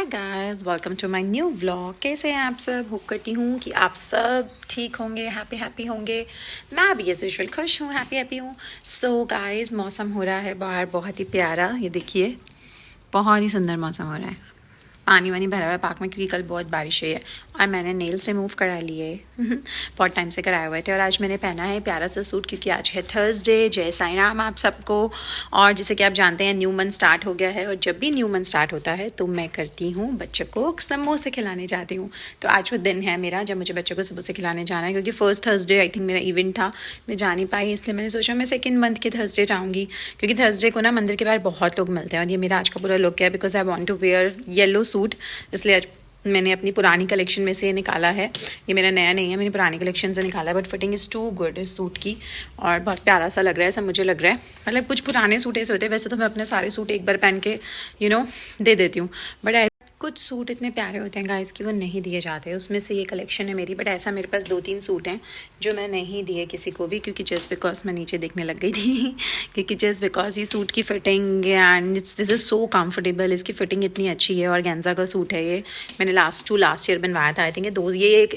Hi guys, welcome to my new vlog. कैसे हैं आप सब? होप करती हूँ कि आप सब ठीक होंगे, हैप्पी होंगे। मैं भी एज यूजुअल खुश हूँ, हैप्पी हूँ। सो गाइस, मौसम हो रहा है बाहर बहुत ही प्यारा। ये देखिए, बहुत ही सुंदर मौसम हो रहा है। पानी वानी भरा हुआ है पार्क में क्योंकि कल बहुत बारिश हुई है। और मैंने नेल्स रिमूव करा लिए बहुत टाइम से कराए हुए थे। और आज मैंने पहना है प्यारा सा सूट क्योंकि आज है थर्सडे। जय साईं राम आप सबको। और जैसे कि आप जानते हैं, न्यू मंथ स्टार्ट हो गया है। और जब भी न्यू मंथ स्टार्ट होता है तो मैं करती हूँ बच्चों को समोसे खिलाने जाती हूँ। तो आज वो दिन है मेरा जब मुझे बच्चों को समोसे खिलाने जाना है, क्योंकि फर्स्ट थर्सडे आई थिंक मेरा इवेंट था, मैं जा नहीं पाई। इसलिए मैंने सोचा मैं सेकेंड मंथ के थर्सडे जाऊँगी, क्योंकि थर्सडे को ना मंदिर के बाहर बहुत लोग मिलते हैं। और ये मेरा आज का पूरा लुक है because I want to wear yellow suit. इसलिए आज मैंने अपनी पुरानी कलेक्शन में से निकाला है। ये मेरा नया नहीं है, मैंने पुरानी कलेक्शन से निकाला है। But fitting is too good इस सूट की और बहुत प्यारा सा लग रहा है। सब मुझे लग रहा है, मतलब कुछ पुराने सूट ऐसे होते हैं। वैसे तो मैं अपने सारे सूट एक बार पहन के दे देती हूँ, बट कुछ सूट इतने प्यारे होते हैं गाइस कि वो नहीं दिए जाते। उसमें से ये कलेक्शन है मेरी। बट ऐसा मेरे पास 2-3 सूट हैं जो मैं नहीं दिए किसी को भी, क्योंकि जस्ट बिकॉज मैं नीचे देखने लग गई थी क्योंकि जस्ट बिकॉज ये सूट की fitting and this is so comfortable. इसकी फिटिंग इतनी अच्छी है। और गेंजा का सूट है ये, मैंने लास्ट ईयर बनवाया था आई थिंक।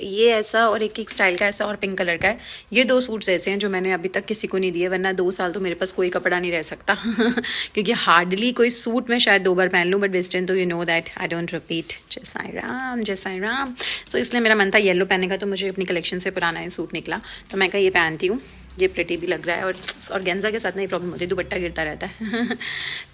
ये ऐसा और एक स्टाइल का ऐसा और पिंक कलर का है। ये 2 सूट्स ऐसे हैं जो मैंने अभी तक किसी को नहीं दिए, वरना 2 साल तो मेरे पास कोई कपड़ा नहीं रह सकता क्योंकि हार्डली कोई सूट मैं शायद 2 बार पहन लूँ। बट वेस्टर्न तो you know that I don't repeat. जय साईं राम। सो इसलिए मेरा मन था येलो पहनने का, तो मुझे अपनी कलेक्शन से पुराना ये सूट निकला तो मैं कहा ये पहनती हूँ। ये प्रिटी भी लग रहा है और गेंजा के साथ नहीं प्रॉब्लम होती, दुपट्टा गिरता रहता है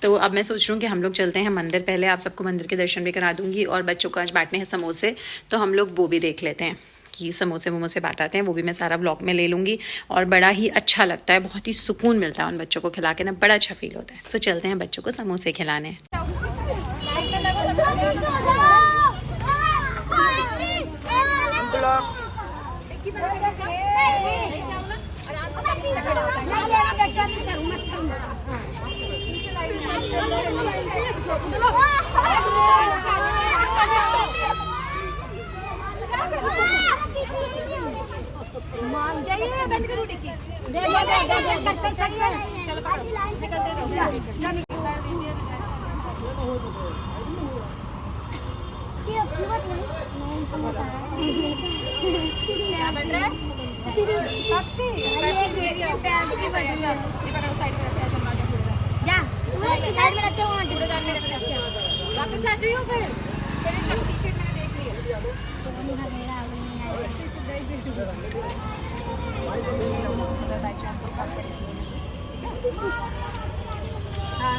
तो अब मैं सोच रही हूँ कि हम लोग चलते हैं मंदिर। पहले आप सबको मंदिर के दर्शन भी करा दूंगी और बच्चों को आज बांटने हैं समोसे, तो हम लोग वो भी देख लेते हैं कि समोसे बांटाते हैं। वो भी मैं सारा ब्लॉग में ले लूँगी। और बड़ा ही अच्छा लगता है, बहुत ही सुकून मिलता है उन बच्चों को खिला के ना, बड़ा अच्छा फील होता है। तो चलते हैं बच्चों को समोसे खिलाने। मान जाइए, बंद करो डिक्की। चलो निकलते जाओ। क्या बन रहा है? पेप्सी साइड में रखते हैं। जा साइड में रखते हो, कूड़ेदान में रखते हैं। वापस आ जाइए फिर। मेरे टी-शर्ट मैंने देख लिया। हाँ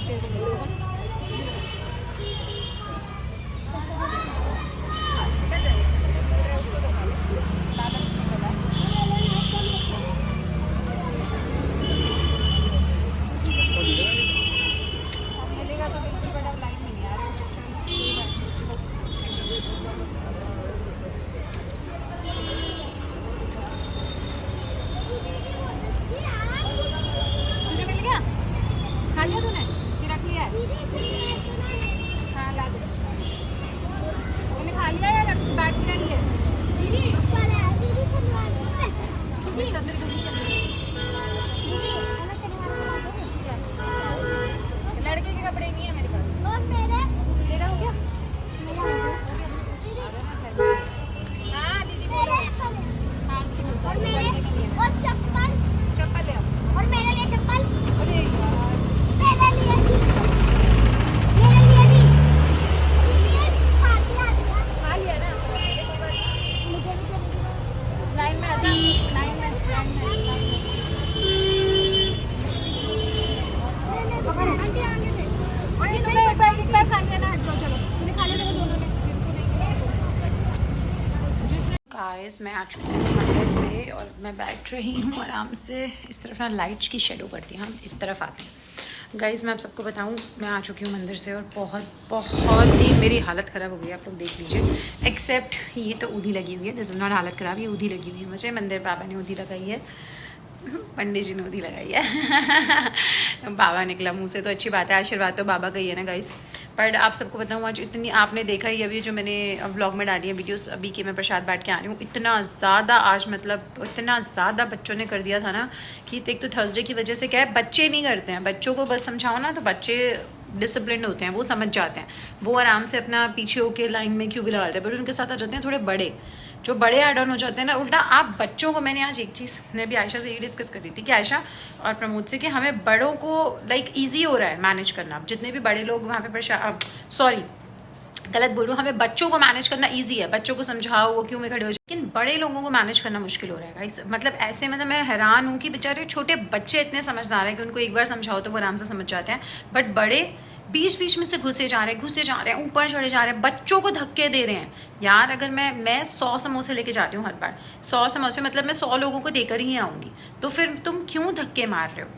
मिलेगा तो बिल्कुल बड़ा लाइन में नहीं आ रहा तुझे मिल गया? खा लिया तूने कि रख लिया है? हाँ ला दे। तूने खा लिया या बैठ लेंगे? सदर के नीचे लड़के के कपड़े नहीं है मेरे पास। तेरा हो गया? हाँ दीदी बोलो। हाँ और मेरे और चप्पल ले आओ। और मेरे लिए चप्पल। अरे यार मेरे लिए खा लिया ना? लाइन में आ जा। लाइन में आंटी आगे दे। आंटी तुम्हें पैर खा लिया ना? हटो चलो, तूने खा लिया दोनों ने। गाइस, मैं आ चुकी हूँ मंदिर से और मैं बैठ रही हूँ आराम से। इस तरफ ना लाइट्स की शेडो पड़ती है, हम इस तरफ आते हैं। गाइस, मैं आप सबको बताऊँ, मैं आ चुकी हूँ मंदिर से और बहुत ही मेरी हालत ख़राब हो गई है। आप लोग देख लीजिए। एक्सेप्ट ये तो ऊधी लगी हुई है, दिस इज़ नॉट हालत ख़राब, ये ऊधी लगी हुई है मुझे। मंदिर बाबा ने ऊधी लगाई है, पंडित जी ने ऊधी लगाई है बाबा निकला मुँह से, तो अच्छी बात है। आशीर्वाद तो बाबा का ही है ना गाइस। पर आप सबको बताऊँ, आज इतनी, आपने देखा ही अभी जो मैंने व्लॉग में डाली है वीडियोस अभी कि मैं प्रसाद बांट के आ रही हूँ, इतना ज़्यादा आज, मतलब इतना ज़्यादा बच्चों ने कर दिया था ना कि एक तो थर्सडे की वजह से क्या है, बच्चे नहीं करते हैं। बच्चों को बस समझाओ ना तो बच्चे डिसिप्लिन होते हैं, वो समझ जाते हैं, वो आराम से अपना पीछे होके लाइन में क्यों भी लगाते हैं। बट उनके साथ आ जाते हैं थोड़े बड़े, जो बड़े ऐड ऑन हो जाते हैं ना। उल्टा आप बच्चों को, मैंने आज एक चीज़ मैं भी आयशा से यही डिस्कस कर रही थी कि आयशा और प्रमोद से कि हमें बड़ों को लाइक ईजी हो रहा है मैनेज करना। जितने भी बड़े लोग वहाँ पे सॉरी गलत बोल रही हूँ, हमें बच्चों को मैनेज करना इजी है, बच्चों को समझाओ वो क्यों में खड़े हो जाए, लेकिन बड़े लोगों को मैनेज करना मुश्किल हो रहा है गाइस। मतलब ऐसे मतलब मैं हैरान हूँ कि बेचारे छोटे बच्चे इतने समझदार हैं कि उनको एक बार समझाओ तो वो आराम से समझ जाते हैं, बट बड़े बीच बीच में से घुसे जा रहे हैं, ऊपर चढ़े जा रहे हैं, बच्चों को धक्के दे रहे हैं। यार अगर मैं 100 समोसे लेके जाती हूँ हर बार, 100 समोसे मतलब मैं 100 लोगों को देकर ही आऊँगी, तो फिर तुम क्यों धक्के मार रहे हो?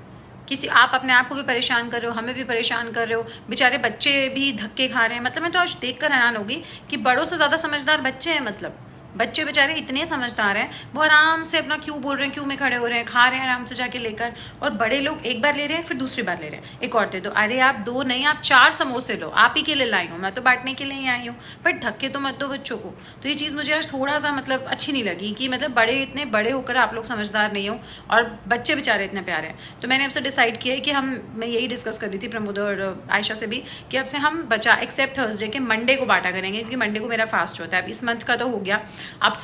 किसी आप अपने आप को भी परेशान कर रहे हो, हमें भी परेशान कर रहे हो, बेचारे बच्चे भी धक्के खा रहे हैं। मतलब मैं तो आज देख कर हैरान होगी कि बड़ों से ज़्यादा समझदार बच्चे हैं। मतलब बच्चे बेचारे इतने समझदार हैं, वो आराम से अपना क्यों बोल रहे हैं, क्यों में खड़े हो रहे हैं, खा रहे हैं आराम से जाके लेकर। और बड़े लोग एक बार ले रहे हैं, फिर दूसरी बार ले रहे हैं, एक और दे दो। अरे आप 2 नहीं, आप 4 समोसे लो, आप ही के लिए लाई हूँ, मैं तो बांटने के लिए ही आई हूँ, बट धक्के तो मत दो बच्चों को। तो ये चीज़ मुझे आज थोड़ा सा मतलब अच्छी नहीं लगी कि मतलब बड़े इतने बड़े होकर आप लोग समझदार नहीं हो और बच्चे बेचारे इतने प्यारे हैं। तो मैंने आपसे डिसाइड किया है कि मैं यही डिस्कस कर रही थी प्रमोद और आयशा से भी कि अब से हम एक्सेप्ट थर्सडे के मंडे को बांटा करेंगे, क्योंकि मंडे को मेरा फास्ट होता है। अब इस मंथ का तो हो गया, अब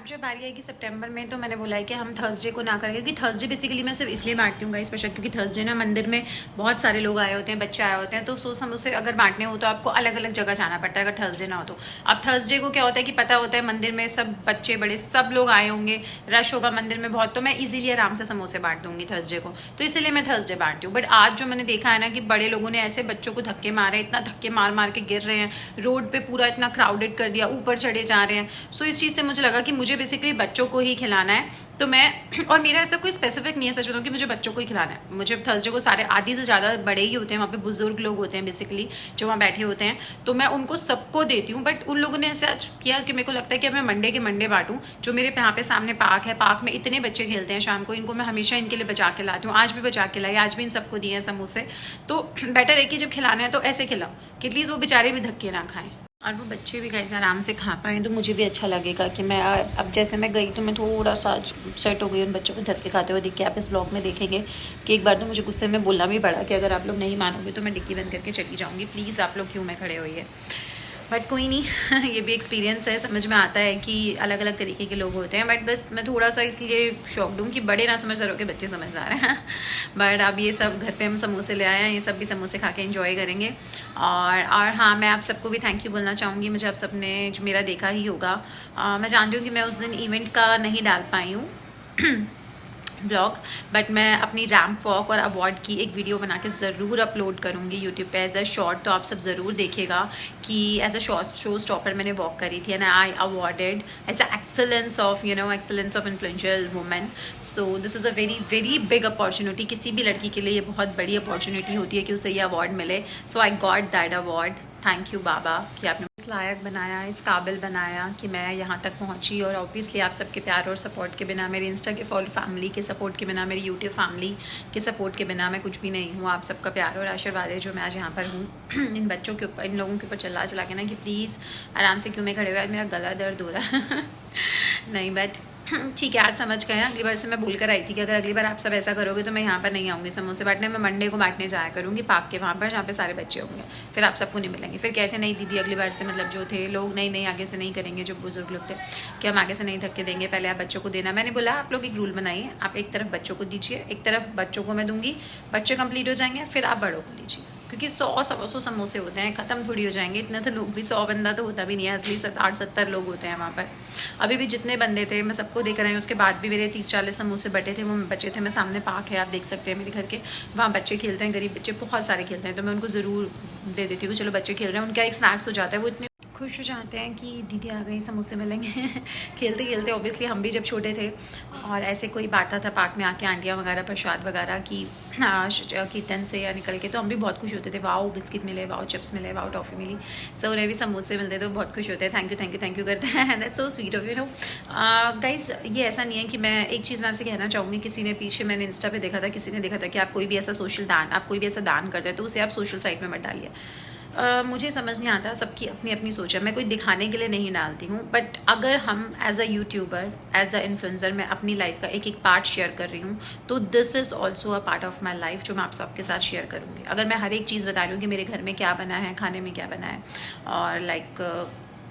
जब बारी आएगी सितंबर में तो मैंने बोला है कि हम थर्सडे को ना करेंगे, क्योंकि थर्सडे बेसिकली मैं सिर्फ इसलिए बांटती हूँ गाइस स्पेशल, क्योंकि थर्सडे ना मंदिर में बहुत सारे लोग आए होते हैं, बच्चे आए होते हैं, तो 100 समोसे अगर बांटने हो तो आपको अलग अलग जगह जाना पड़ता है अगर थर्सडे ना हो तो। अब थर्सडे को क्या होता है कि पता होता है मंदिर में सब बच्चे बड़े सब लोग आए होंगे, रश होगा मंदिर में बहुत, तो मैं इजीली आराम से समोसे बांट दूंगी थर्सडे को, तो इसीलिए मैं थर्सडे बांटती हूँ। बट आज जो मैंने देखा है ना कि बड़े लोगों ने ऐसे बच्चों को धक्के मारे, इतना धक्के मार मार के गिर रहे हैं, रोड पे पूरा इतना क्राउडेड कर दिया, ऊपर चढ़े जा रहे हैं। सो इस चीज़ से मुझे लगा कि मुझे बेसिकली बच्चों को ही खिलाना है, तो मैं, और मेरा ऐसा कोई स्पेसिफिक नहीं है सच बताऊं कि मुझे बच्चों को ही खिलाना है। मुझे थर्सडे को सारे आधी से ज़्यादा बड़े ही होते हैं, वहाँ पे बुजुर्ग लोग होते हैं बेसिकली जो वहाँ बैठे होते हैं, तो मैं उनको सबको देती हूँ। बट उन लोगों ने ऐसा किया कि मेरे को लगता है कि मैं मंडे के मंडे बांटूँ। जो मेरे यहाँ पे सामने पार्क है, पार्क में इतने बच्चे खेलते हैं शाम को, इनको मैं हमेशा इनके लिए बचा के लाती हूँ, आज भी बचा के लाई, आज भी इन सबको दिए हैं समोसे। तो बेटर है कि जब खिलाना है तो ऐसे खिलाओ कि एटलीस्ट वो बेचारे भी धक्के ना खाएं और वो बच्चे भी गाइस आराम से खा पाएँ, तो मुझे भी अच्छा लगेगा कि मैं अब जैसे मैं गई तो मैं थोड़ा सा सेट हो गई उन बच्चों को धक्के खाते हुए देख के। आप इस ब्लॉग में देखेंगे कि एक बार तो मुझे गुस्से में बोलना भी पड़ा कि अगर आप लोग नहीं मानोगे तो मैं डिक्की बंद करके चली जाऊँगी, प्लीज़ आप लोग क्यों में खड़े हुई है। बट कोई नहीं ये भी एक्सपीरियंस है, समझ में आता है कि अलग अलग तरीके के लोग होते हैं। बट बस मैं थोड़ा सा इसलिए शॉक्ड हूँ कि बड़े ना समझदार होकर बच्चे समझदार हैं। बट अब ये सब घर पे हम समोसे ले आए हैं, ये सब भी समोसे खा के एंजॉय करेंगे। और हाँ, मैं आप सबको भी थैंक यू बोलना चाहूँगी। मुझे आप सब ने जो मेरा देखा ही होगा, मैं जानती हूँ कि मैं उस दिन इवेंट का नहीं डाल पाई हूँ ब्लॉग, बट मैं अपनी रैम्प वॉक और अवार्ड की एक वीडियो बना के ज़रूर अपलोड करूँगी यूट्यूब पे एज अ शॉर्ट, तो आप सब ज़रूर देखिएगा कि एज अ शो स्टॉपर मैंने वॉक करी थी and I awarded as a excellence of excellence of influential women. So this is a very very big opportunity, किसी भी लड़की के लिए ये बहुत बड़ी अपॉर्चुनिटी होती है कि उसे ये अवार्ड मिले। So I got that award, thank you बाबा कि आपने इस लायक बनाया, इस काबिल बनाया कि मैं यहाँ तक पहुँची। और ऑब्वियसली आप सबके प्यार और सपोर्ट के बिना, मेरे इंस्टा के फॉलो फैमिली के सपोर्ट के बिना, मेरी यूट्यूब फैमिली के सपोर्ट के बिना मैं कुछ भी नहीं हूँ। आप सबका प्यार और आशीर्वाद है जो मैं आज यहाँ पर हूँ। इन बच्चों के ऊपर, इन लोगों के ऊपर चला के ना कि प्लीज़ आराम से क्यों मैं खड़े हुए, आज मेरा गला दर्द हो रहा है नहीं बट ठीक है, आज समझ गए। अगली बार से मैं भूल कर आई थी कि अगर अगली बार आप सब ऐसा करोगे तो मैं यहाँ पर नहीं आऊँगी समोसे बांटने। मैं मंडे को बांटने जाया करूँगी पार्क के वहाँ पर जहाँ पे सारे बच्चे होंगे, फिर आप सबको नहीं मिलेंगे। फिर कहते नहीं दीदी अगली बार से मतलब जो थे लोग नहीं आगे से नहीं करेंगे, जो बुजुर्ग लोग थे कि हम आगे से नहीं धक्के देंगे, पहले आप बच्चों को देना। मैंने बोला आप लोग एक रूल बनाइए, आप एक तरफ बच्चों को दीजिए, एक तरफ बच्चों को मैं दूँगी, बच्चे कंप्लीट हो जाएंगे फिर आप बड़ों को लीजिए, क्योंकि 100 समोसे होते हैं, ख़त्म थोड़ी हो जाएंगे। इतना तो लोग भी 100 बंदा तो होता भी नहीं है, असली 60-70 लोग होते हैं वहाँ पर। अभी भी जितने बंदे थे मैं सबको देख रही हूँ, उसके बाद भी मेरे 30-40 समोसे बटे थे, वो बचे थे। मैं सामने पार्क है, आप देख सकते हैं मेरे घर के, वहाँ बच्चे खेलते हैं, गरीब बच्चे बहुत सारे खेलते हैं, तो मैं उनको ज़रूर दे देती हूँ। चलो बच्चे खेल रहे हैं, उनका एक स्नैक्स हो जाता है, वो इतने खुश हो जाते हैं कि दीदी आ गई, समोसे मिलेंगे खेलते खेलते ऑब्वियसली हम भी जब छोटे थे और ऐसे कोई बांटता था पार्क में आके आंटियाँ वगैरह प्रसाद वगैरह की कीर्तन से या निकल के, तो हम भी बहुत खुश होते थे, वाओ बिस्किट मिले, वाओ चिप्स मिले, वाओ टॉफ़ी मिली। सो उन्हें भी समोसे मिलते थे, बहुत खुश होते हैं, थैंक यू करते हैं। That's so sweet of you guys. ये ऐसा नहीं है कि मैं एक चीज़ मैं आपसे कहना चाहूँगी, किसी ने पीछे मैंने इंस्टा पे देखा था, किसी ने देखा था कि आप कोई भी ऐसा सोशल दान, आप कोई भी ऐसा दान करते हैं तो उसे आप सोशल साइट में मत डालिए। मुझे समझ नहीं आता, सबकी अपनी अपनी सोच है, मैं कोई दिखाने के लिए नहीं डालती हूँ, बट अगर हम as a YouTuber, as a influencer मैं अपनी लाइफ का एक एक पार्ट शेयर कर रही हूँ, तो this is also a part of my life जो मैं आप सबके साथ शेयर करूँगी। अगर मैं हर एक चीज़ बता रही हूँ कि मेरे घर में क्या बना है, खाने में क्या बना है, और लाइक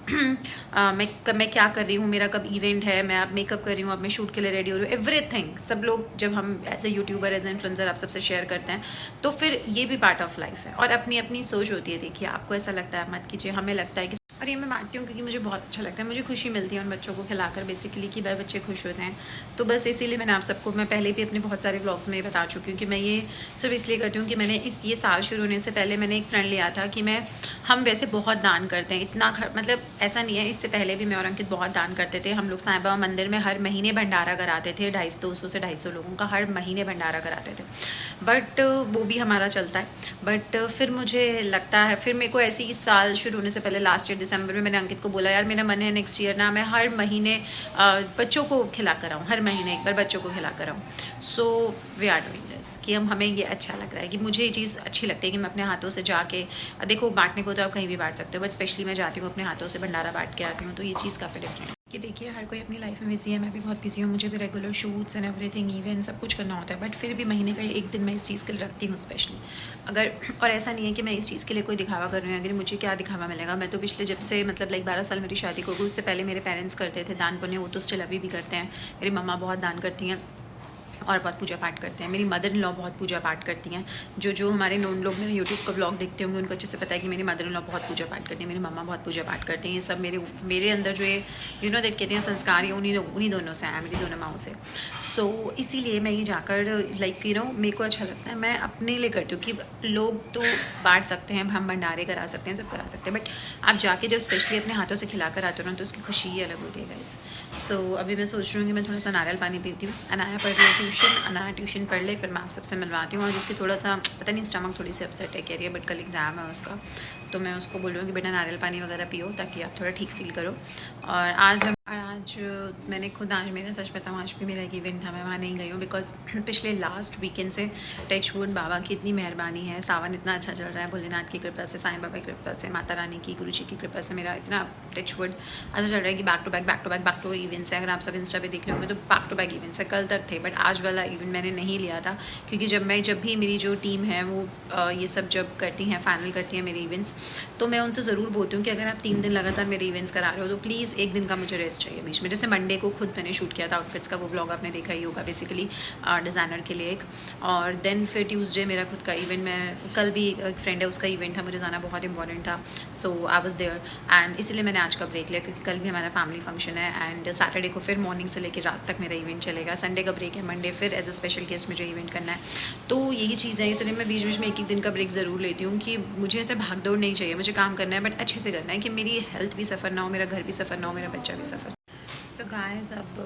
मैं क्या कर रही हूँ, मेरा कब इवेंट है, मैं अब मेकअप कर रही हूँ, अब मैं शूट के लिए रेडी हो रही हूँ, एवरीथिंग, सब लोग जब हम as a YouTuber, as a influencer आप सबसे शेयर करते हैं, तो फिर ये भी पार्ट ऑफ लाइफ है। और अपनी अपनी सोच होती है। देखिए, आपको ऐसा लगता है मत कीजिए, हमें लगता है कि, और ये मैं मानती हूँ क्योंकि मुझे बहुत अच्छा लगता है, मुझे खुशी मिलती है उन बच्चों को खिलाकर बेसिकली कि भाई बच्चे खुश होते हैं। तो बस इसीलिए मैंने आप सबको, मैं पहले भी अपने बहुत सारे व्लॉग्स में बता चुकी हूँ कि मैं ये सिर्फ इसलिए करती हूँ कि मैंने ये साल शुरू होने से पहले मैंने एक प्रण लिया था कि हम वैसे बहुत दान करते हैं, इतना मतलब ऐसा नहीं है, इससे पहले भी मैं और अंकित बहुत दान करते थे। हम लोग साईं बाबा मंदिर में हर महीने भंडारा कराते थे, 200 से 250 लोगों का हर महीने भंडारा कराते थे, बट वो भी हमारा चलता है। बट फिर मुझे लगता है, फिर मेरे को ऐसे इस साल शुरू होने से पहले लास्ट ईयर दिसंबर में मैंने अंकित को बोला, यार मेरा मन है नेक्स्ट ईयर ना मैं हर महीने बच्चों को खिला कर आऊँ, हर महीने एक बार बच्चों को खिला कर आऊँ। So we are doing this कि हमें ये अच्छा लग रहा है, कि मुझे ये चीज़ अच्छी लगती है कि मैं अपने हाथों से जाके, देखो बांटने को तो आप कहीं भी बांट सकते हो, बट स्पेशली मैं जाती हूँ अपने हाथों से भंडारा बांट के आती हूँ, तो ये चीज़ काफ़ी डिफरेंट है। कि देखिए, हर कोई अपनी लाइफ में बिजी है, मैं भी बहुत बिजी हूँ, मुझे भी regular shoots and everything, event सब कुछ करना होता है, बट फिर भी महीने का एक दिन मैं इस चीज़ के लिए रखती हूँ स्पेशली। अगर, और ऐसा नहीं है कि मैं इस चीज़ के लिए कोई दिखावा कर रही हूँ, अगर मुझे क्या दिखावा मिलेगा, मैं तो पिछले जब से मतलब लाइक 12 साल मेरी शादी को, उससे पहले मेरे पेरेंट्स करते थे दान पुण्य, वो तो स्टिल अभी भी करते हैं। मेरी मम्मा बहुत दान करती हैं और बहुत पूजा पाठ करते हैं, मेरी मदर इन लॉ बहुत पूजा पाठ करती हैं। जो हमारे नोन लोग मेरे यूट्यूब का ब्लॉग देखते होंगे उनको अच्छे से पता है कि मेरी मदर इन लॉ बहुत पूजा पाठ करती है, मेरी मम्मा बहुत पूजा पाठ करती हैं। ये सब मेरे अंदर जो ये दैट कहते हैं संस्कार, ये उन्हीं दोनों से आया, मेरी दोनों माओं से। सो इसीलिए मैं ये जाकर लाइक मेरे को अच्छा लगता है, मैं अपने लिए करती हूँ कि लोग तो बांट सकते हैं, हम भंडारे करा सकते हैं, सब करा सकते हैं, बट आप जाके जब स्पेशली अपने हाथों से खिला कर आते हो ना, तो उसकी खुशी ही अलग होती है गाइस। सो अभी मैं सोच रही हूँ कि मैं थोड़ा सा नारियल पानी पीती हूँ, अनाया पढ़ रही है ट्यूशन, अनाया ट्यूशन पढ़ ले, फिर मैं आप सबसे मिलवाती हूँ। और जिसकी थोड़ा सा पता नहीं स्टमक थोड़ी सी अपसेट है, कह रही है, बट कल एग्ज़ाम है उसका, तो मैं उसको बोलूँगी कि बेटा नारियल पानी वगैरह पियो ताकि आप थोड़ा ठीक फील करो। और आज मैंने खुद, आज मेरा सच बताऊँ, आज भी मेरा एक इवेंट था, मैं वहाँ नहीं गई हूँ बिकॉज पिछले लास्ट वीकेंड से टचवुड बाबा की इतनी मेहरबानी है, सावन इतना अच्छा चल रहा है, भोलेनाथ की कृपा से, साईं बाबा की कृपा से, माता रानी की, गुरु जी की कृपा से मेरा इतना टचवुड अच्छा चल रहा है कि बैक टू इवेंट्स है। अगर आप सब इंस्टा पे देख रहे होंगे तो बैक टू बैक इवेंट्स है, कल तक थे, बट आज वाला इवेंट मैंने नहीं लिया था क्योंकि जब भी मेरी जो टीम है वो ये सब जब करती हैं, फाइनल करती हैं मेरे इवेंट्स, तो मैं उनसे ज़रूर बोलती हूँ कि अगर आप 3 दिन लगातार मेरे इवेंट्स करा रहे हो तो प्लीज़ एक दिन का मुझे रेस्ट चाहिए बीच में। जैसे मंडे को खुद मैंने शूट किया था आउटफिट्स का, वो ब्लॉग आपने देखा ही होगा, बेसिकली डिज़ाइनर के लिए एक। और देन फिर ट्यूसडे मेरा खुद का इवेंट, मैं कल भी एक फ्रेंड है उसका इवेंट था, मुझे जाना बहुत इंपॉर्टेंट था, सो आई वाज देयर, एंड इसीलिए मैंने आज का ब्रेक लिया क्योंकि कल भी हमारा फैमिली फंक्शन है, एंड सैटरडे को फिर मॉर्निंग से लेकर रात तक मेरा इवेंट चलेगा, संडे का ब्रेक है, मंडे फिर एज अ स्पेशल गेस्ट मुझे इवेंट करना है। तो यही चीज़ है, इसलिए मैं बीच बीच में एक दिन का ब्रेक ज़रूर लेती हूँ कि मुझे ऐसे भाग दौड़ नहीं चाहिए, मुझे काम करना है बट अच्छे से करना है, कि मेरी हेल्थ भी सफ़र ना हो, मेरा घर भी सफ़र ना हो, मेरा बच्चा भी सफ़र। सो गाइस, अब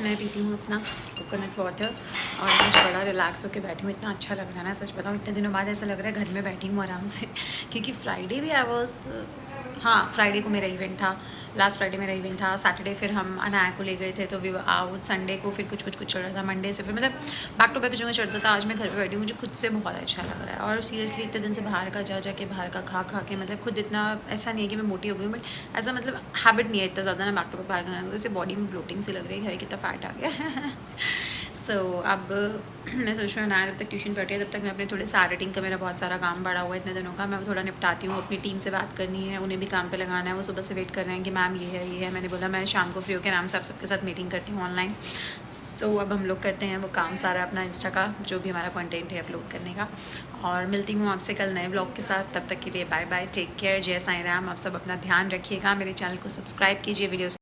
मैं पीती हूँ अपना कोकोनट वाटर और आज बड़ा रिलैक्स होकर बैठी हूँ, इतना अच्छा लग रहा है ना, सच बताऊँ इतने दिनों बाद ऐसा लग रहा है घर में बैठी हूँ आराम से, क्योंकि फ्राइडे भी आई वॉज, हाँ फ्राइडे को मेरा इवेंट था, लास्ट फ्राइडे मेरा इवेंट था, सैटरडे फिर हम अनाया को ले गए थे तो वी वर आउट, संडे को फिर कुछ चल रहा था, मंडे से फिर मतलब बैक टू बैक जो मैं चलता था, आज मैं घर पे बैठी हूँ, मुझे खुद से बहुत अच्छा लग रहा है। और सीरियसली इतने दिन से बाहर का जा के बाहर का खा के मतलब खुद इतना, ऐसा नहीं है कि मैं मोटी हो गई हूँ, बट ऐसा मतलब हैबिट नहीं है इतना ज़्यादा ना बैक टू बैक बाहर खाने को, जैसे बॉडी में ब्लोटिंग से लग रही है, कितना फैट आ गया। सो अब मैं सोच रही हूँ ना, जब तक ट्यूशन पढ़ती है तब तक मैं अपने थोड़े सा एडिटिंग का, मेरा बहुत सारा काम बढ़ा हुआ है इतने दिनों का, मैं थोड़ा निपटाती हूँ। अपनी टीम से बात करनी है, उन्हें भी काम पे लगाना है, वो सुबह से वेट कर रहे हैं कि मैम ये है। मैंने बोला मैं शाम को फ्री होकर आराम से आप सबके साथ मीटिंग करती हूँ ऑनलाइन। सो अब हम लोग करते हैं वो काम सारा अपना इंस्टा का, जो भी हमारा कंटेंट है अपलोड करने का। और मिलती हूँ आपसे कल नए ब्लॉग के साथ, तब तक के लिए बाय बाय, टेक केयर, जय साईं राम। आप सब अपना ध्यान रखिएगा, मेरे चैनल को सब्सक्राइब कीजिए, वीडियोज़